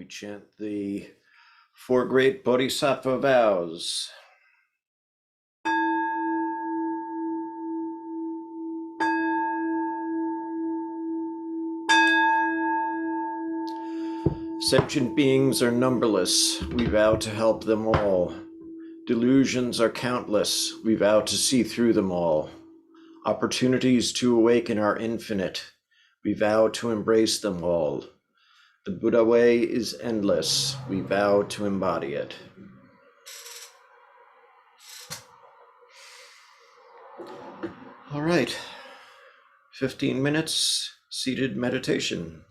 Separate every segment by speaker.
Speaker 1: we chant the four great Bodhisattva vows. Sentient beings are numberless, we vow to help them all. Delusions are countless, we vow to see through them all. Opportunities to awaken are infinite, we vow to embrace them all. The Buddha way is endless, we vow to embody it. All right, 15 minutes, seated meditation.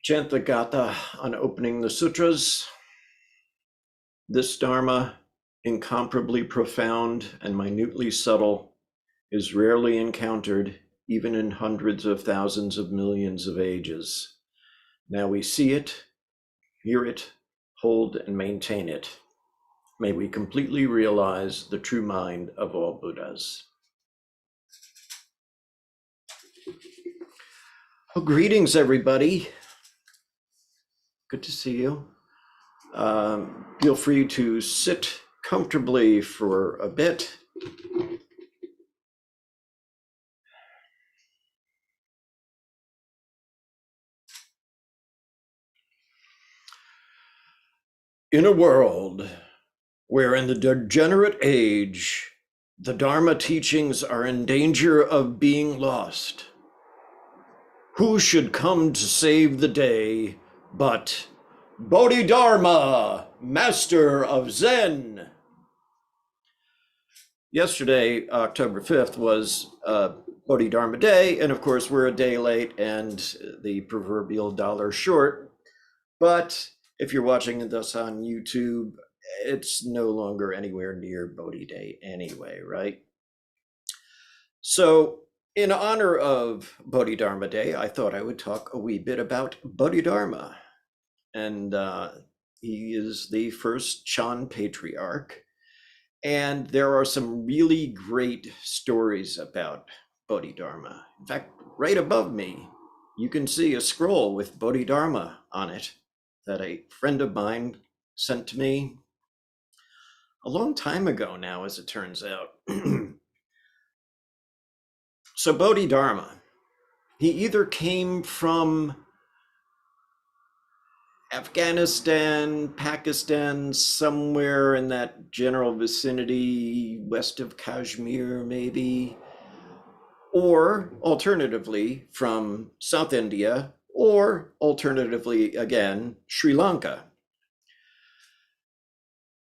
Speaker 1: Chant the Gatha on opening the sutras. This Dharma, incomparably profound and minutely subtle, is rarely encountered even in hundreds of thousands of millions of ages. Now we see it, hear it, hold and maintain it. May we completely realize the true mind of all Buddhas. Well, greetings, everybody. Good to see you. Feel free to sit comfortably for a bit. In a world where in the degenerate age, the Dharma teachings are in danger of being lost, who should come to save the day but Bodhidharma, Master of Zen? Yesterday, October 5th, was Bodhidharma Day, and of course we're a day late and the proverbial dollar short. But if you're watching this on YouTube, it's no longer anywhere near Bodhi Day anyway, right? So in honor of Bodhidharma Day, I thought I would talk a wee bit about Bodhidharma. And he is the first Chan patriarch. And there are some really great stories about Bodhidharma. In fact, right above me, you can see a scroll with Bodhidharma on it that a friend of mine sent to me a long time ago now, as it turns out. So Bodhidharma, he either came from Afghanistan, Pakistan, somewhere in that general vicinity, west of Kashmir, maybe, or alternatively from South India, or alternatively, again, Sri Lanka.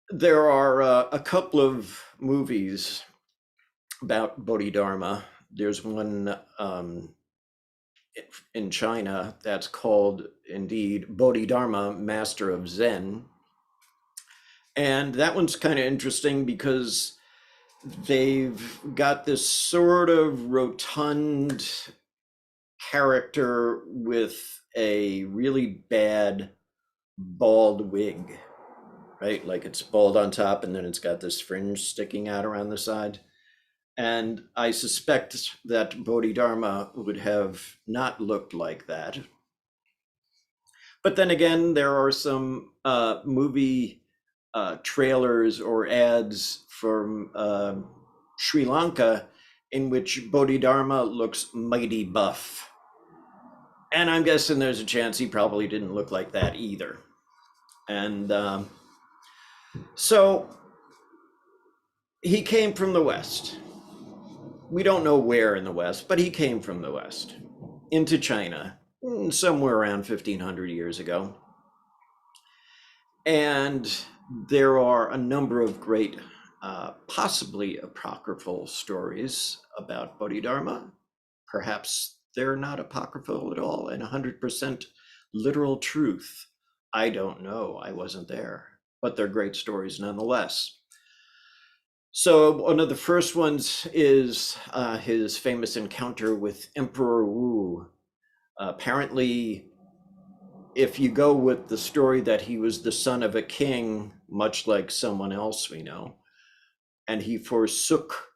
Speaker 1: There are a couple of movies about Bodhidharma. There's one in China that's called, indeed, Bodhidharma Master of Zen. And that one's kind of interesting because they've got this sort of rotund character with a really bad bald wig, right? Like it's bald on top and then it's got this fringe sticking out around the side. And I suspect that Bodhidharma would have not looked like that. But then again, there are some movie trailers or ads from Sri Lanka in which Bodhidharma looks mighty buff. And I'm guessing there's a chance he probably didn't look like that either. And so he came from the West. We don't know where in the West, but he came from the West into China somewhere around 1500 years ago. And there are a number of great, possibly apocryphal stories about Bodhidharma. Perhaps they're not apocryphal at all and 100% literal truth. I don't know. I wasn't there, but they're great stories nonetheless. So one of the first ones is his famous encounter with Emperor Wu. Apparently, if you go with the story that he was the son of a king, much like someone else we know, and he forsook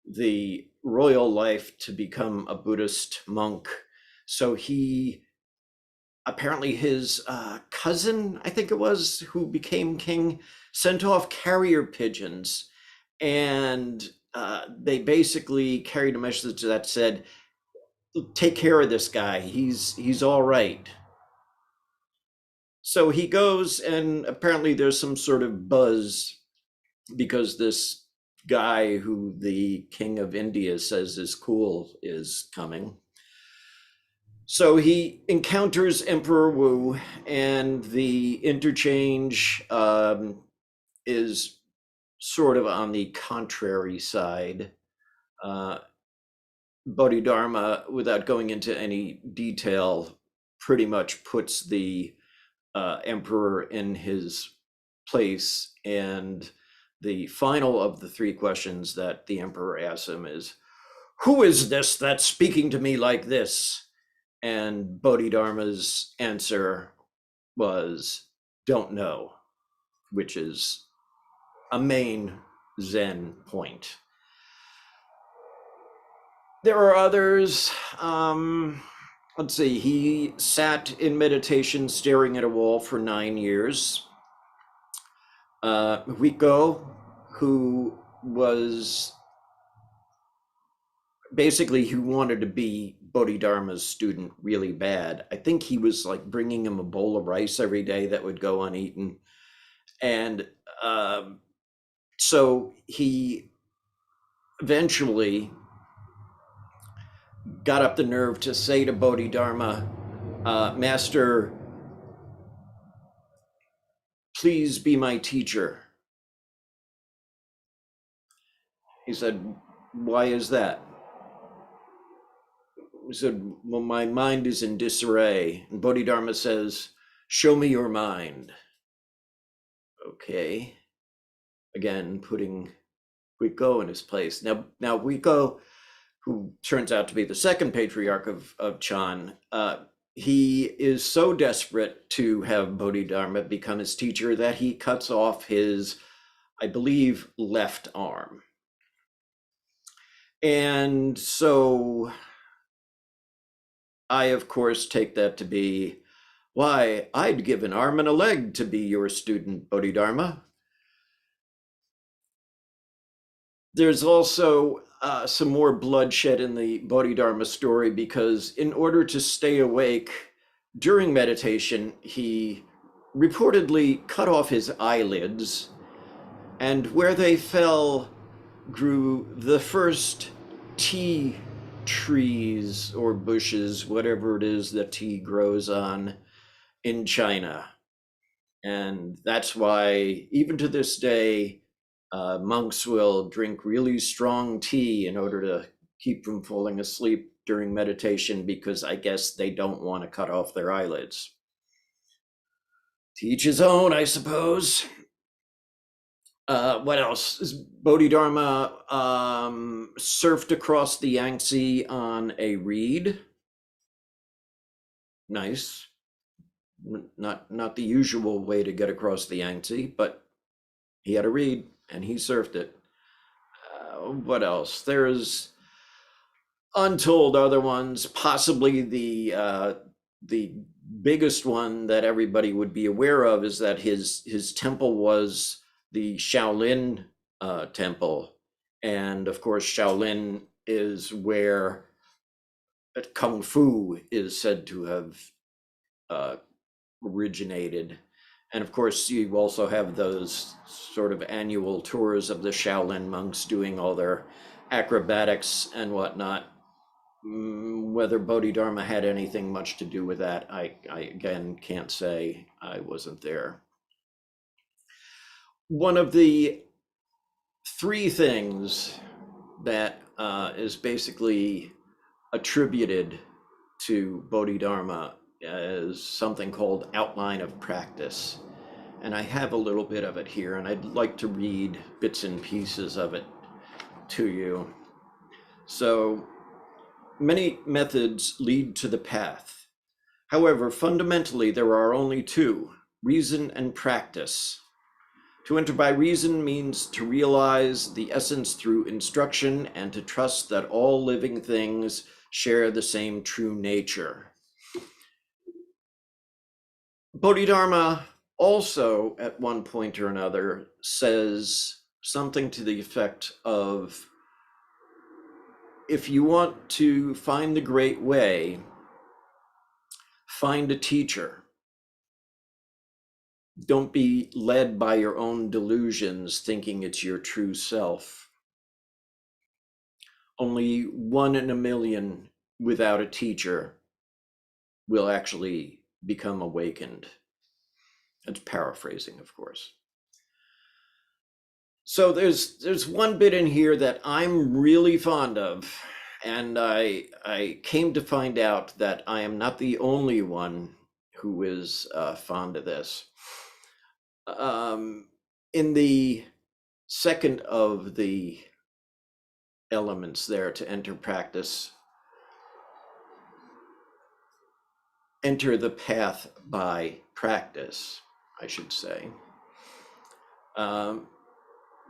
Speaker 1: the royal life to become a Buddhist monk. So he, apparently his cousin, I think it was, who became king, sent off carrier pigeons, and they basically carried a message that said, take care of this guy, he's all right. So he goes, and apparently there's some sort of buzz because this guy who the king of India says is cool is coming. So he encounters Emperor Wu, and the interchange is sort of on the contrary side. Bodhidharma, without going into any detail, pretty much puts the emperor in his place. And the final of the three questions that the emperor asks him is, "Who is this that's speaking to me like this?" And Bodhidharma's answer was, "Don't know," which is a main Zen point. There are others. Let's see, he sat in meditation staring at a wall for 9 years. Huiko, who was basically who wanted to be Bodhidharma's student really bad. I think he was like bringing him a bowl of rice every day that would go uneaten. And so he eventually got up the nerve to say to Bodhidharma, "Master, please be my teacher." He said, "Why is that?" He said, "Well, my mind is in disarray." And Bodhidharma says, "Show me your mind." Okay. Again, putting Huiko in his place. Now Huiko, who turns out to be the second patriarch of Chan, he is so desperate to have Bodhidharma become his teacher that he cuts off his, I believe, left arm. And so I, of course, take that to be, why, I'd give an arm and a leg to be your student, Bodhidharma. There's also some more bloodshed in the Bodhidharma story, because in order to stay awake during meditation, he reportedly cut off his eyelids, and where they fell grew the first tea trees or bushes, whatever it is that tea grows on in China. And that's why, even to this day, monks will drink really strong tea in order to keep from falling asleep during meditation, because I guess they don't want to cut off their eyelids. To each his own, I suppose. What else? Bodhidharma surfed across the Yangtze on a reed. Nice. Not the usual way to get across the Yangtze, but he had a reed and he surfed it. What else? There's untold other ones. Possibly the biggest one that everybody would be aware of is that his temple was the Shaolin Temple, and of course Shaolin is where Kung Fu is said to have originated. And of course, you also have those sort of annual tours of the Shaolin monks doing all their acrobatics and whatnot. Whether Bodhidharma had anything much to do with that, I again can't say. I wasn't there. One of the three things that is basically attributed to Bodhidharma is something called outline of practice. And I have a little bit of it here, and I'd like to read bits and pieces of it to you. So, many methods lead to the path. However, fundamentally, there are only two: reason and practice. To enter by reason means to realize the essence through instruction and to trust that all living things share the same true nature. Bodhidharma also, at one point or another, says something to the effect of, if you want to find the great way, find a teacher. Don't be led by your own delusions, thinking it's your true self. Only 1 in a million without a teacher will actually become awakened. It's paraphrasing, of course. So there's one bit in here that I'm really fond of, And I came to find out that I am not the only one who is fond of this. In the second of the elements there to enter practice, enter the path by practice, I should say.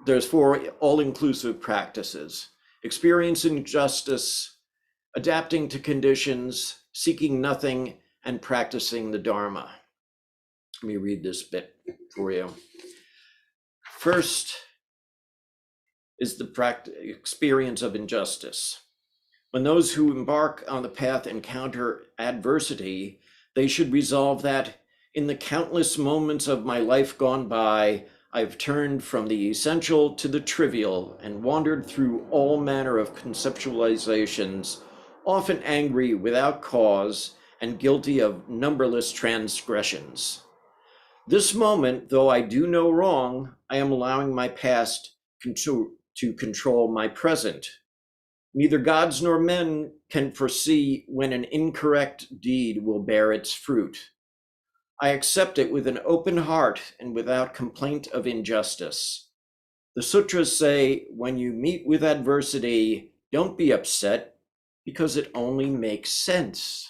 Speaker 1: There's 4 all-inclusive practices: experiencing justice, adapting to conditions, seeking nothing, and practicing the Dharma. Let me read this bit for you. First is the experience of injustice. When those who embark on the path encounter adversity, they should resolve that in the countless moments of my life gone by, I've turned from the essential to the trivial and wandered through all manner of conceptualizations, often angry without cause and guilty of numberless transgressions. This moment, though I do no wrong, I am allowing my past to control my present. Neither gods nor men can foresee when an incorrect deed will bear its fruit. I accept it with an open heart and without complaint of injustice. The sutras say, when you meet with adversity, don't be upset because it only makes sense.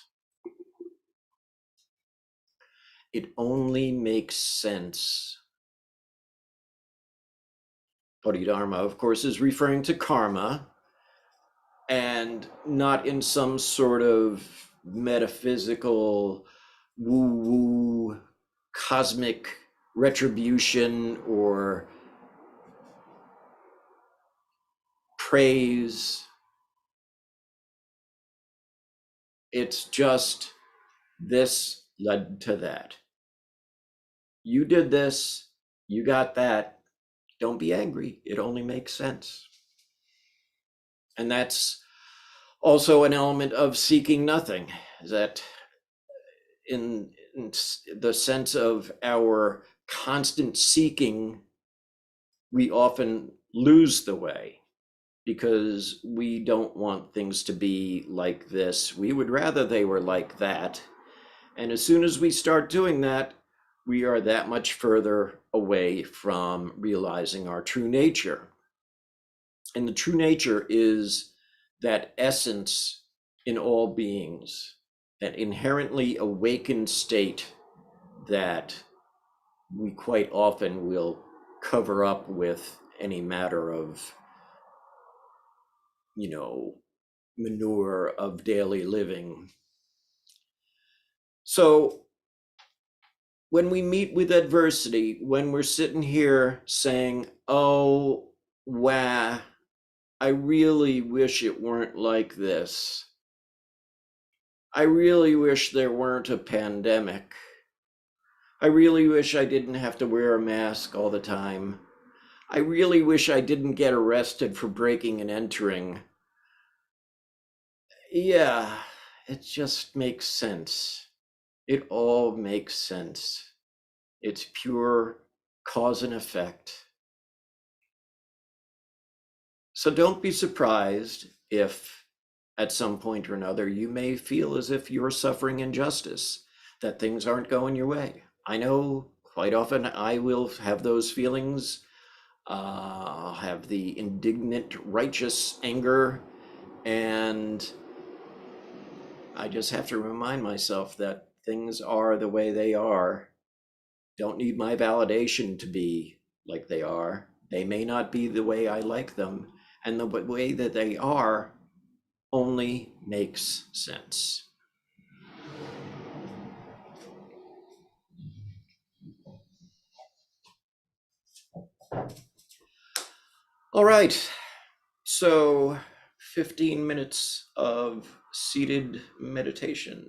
Speaker 1: It only makes sense. Bodhidharma, of course, is referring to karma, and not in some sort of metaphysical woo-woo cosmic retribution or praise. It's just this led to that. You did this, you got that. Don't be angry. It only makes sense. And that's also an element of seeking nothing, that in the sense of our constant seeking, we often lose the way because we don't want things to be like this. We would rather they were like that. And as soon as we start doing that, we are that much further away from realizing our true nature. And the true nature is that essence in all beings, that inherently awakened state that we quite often will cover up with any matter of, manure of daily living. So when we meet with adversity, when we're sitting here saying, oh, wow, I really wish it weren't like this. I really wish there weren't a pandemic. I really wish I didn't have to wear a mask all the time. I really wish I didn't get arrested for breaking and entering. Yeah, it just makes sense. It all makes sense. It's pure cause and effect. So don't be surprised if at some point or another you may feel as if you're suffering injustice, that things aren't going your way. I know quite often I will have those feelings. I'll have the indignant, righteous anger, and I just have to remind myself that things are the way they are. Don't need my validation to be like they are. They may not be the way I like them, and the way that they are only makes sense. All right, so 15 minutes of seated meditation.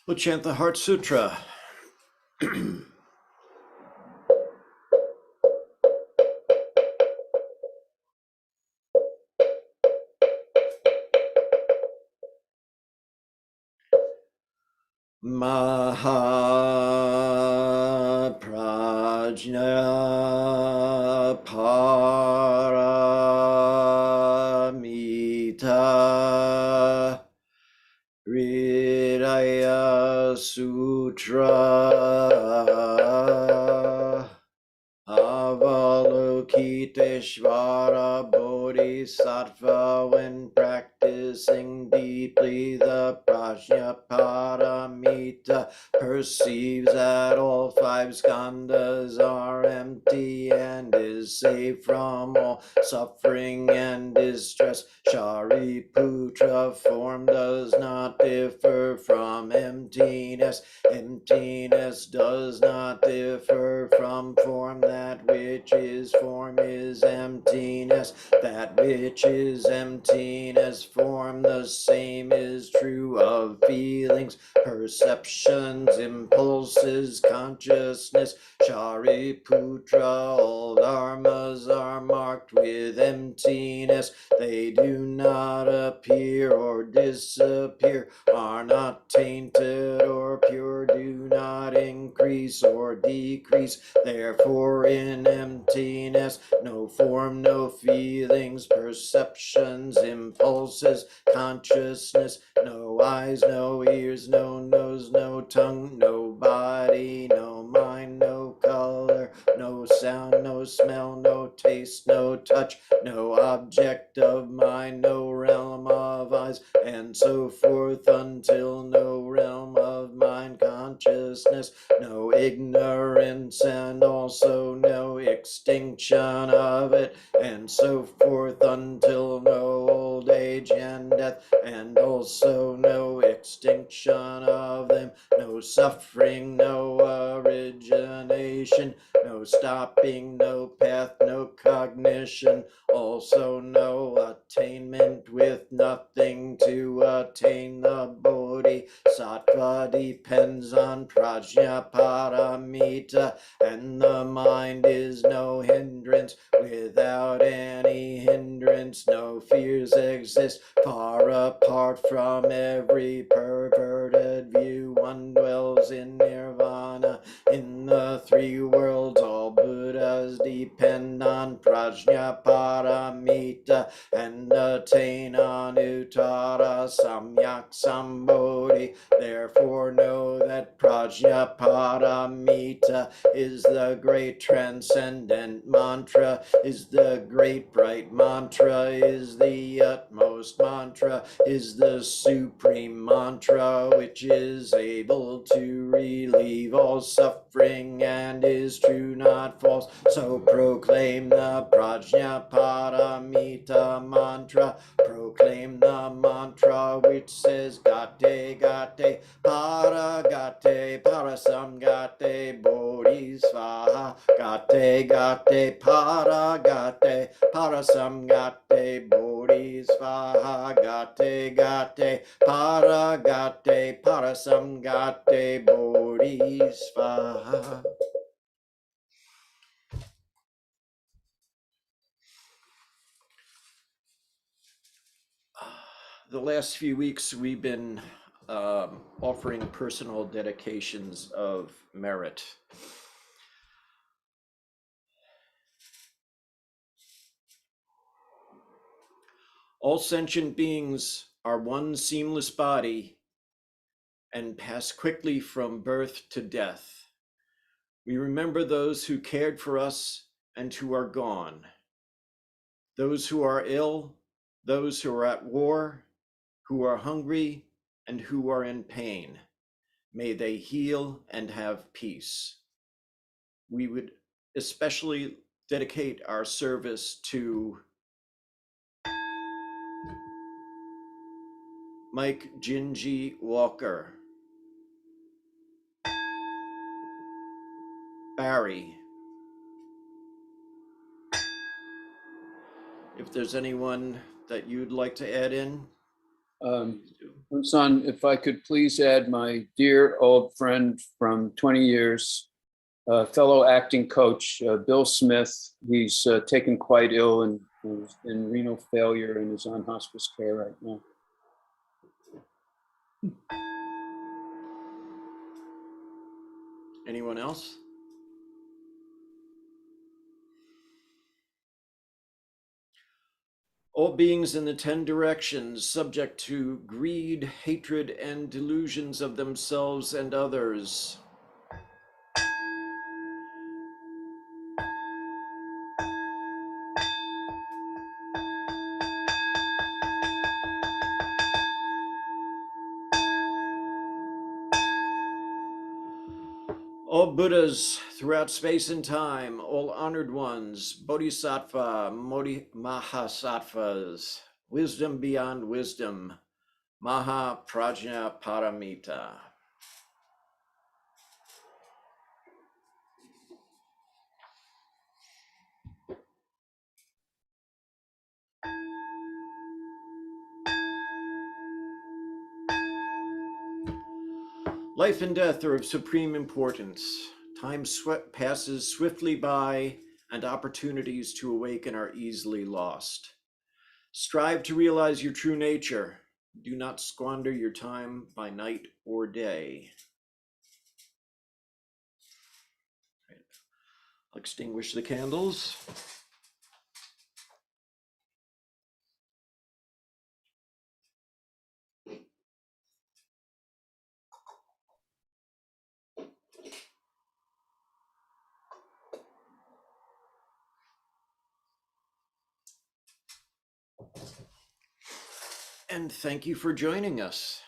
Speaker 1: We'll chant the Heart Sutra. Mahaprajna Paramita Hridaya Sutra Avalokiteshvara Bodhisattva, when practicing deeply the Prajna Paramita, perceives that all five skandhas are empty and is safe from all suffering and distress. Shariputra, form does not differ from emptiness. Emptiness does not differ from form. That which is form is emptiness. That which is emptiness, form. The same is true of feelings, perceptions, impulses, consciousness. Shariputra, all dharmas are marked with emptiness. They do not appear or disappear, are not tainted or pure, do not increase or decrease. Therefore in emptiness, no form, no feelings, perceptions, impulses, consciousness, no eyes, no ears, no nose, no tongue, no body, no mind, no color, no sound, no smell, no taste, no touch, no object of mind, no realm of eyes, and so forth, until no realm of mind consciousness, no ignorance, and also no extinction of it, and so forth, until no old age and death, and also no extinction extinction of them, no suffering, no origination, no stopping, no path, no cognition, also no attainment with nothing to attain. The Bodhisattva depends on prajna paramita, and the mind is no hindrance. Without any hindrance, no fears exist. Far apart from every perverted view, one dwells in nirvana. In the three worlds, all Buddhas depend on prajna paramita and attain anuttara samyak sambodhi. Therefore know that prajna paramita is the great transcendent mantra, is the great bright mantra, is the utmost mantra, is the supreme mantra, which is able to relieve all suffering and is true, not false. So proclaim the prajna paramita mantra, proclaim the mantra which says gate gate para gate parasamgate bodhisvaha, gate gate para gate parasamgate bodhisvaha, gate gate para gate parasamgate bodhisvaha. The last few weeks we've been offering personal dedications of merit. All sentient beings are one seamless body and pass quickly from birth to death. We remember those who cared for us and who are gone, those who are ill, those who are at war, who are hungry, and who are in pain. May they heal and have peace. We would especially dedicate our service to Mike Gingy Walker, Barry. If there's anyone that you'd like to add in,
Speaker 2: Son, if I could please add my dear old friend from 20 years, fellow acting coach, Bill Smith. He's taken quite ill and in renal failure and is on hospice care right now.
Speaker 1: anyone else? All beings in the 10 directions, subject to greed, hatred, and delusions of themselves and others. All Buddhas throughout space and time, all honored ones, Bodhisattva, Mahasattvas, wisdom beyond wisdom, Maha Prajna Paramita. Life and death are of supreme importance. Time passes swiftly by, and opportunities to awaken are easily lost. Strive to realize your true nature. Do not squander your time by night or day. I'll extinguish the candles. And thank you for joining us.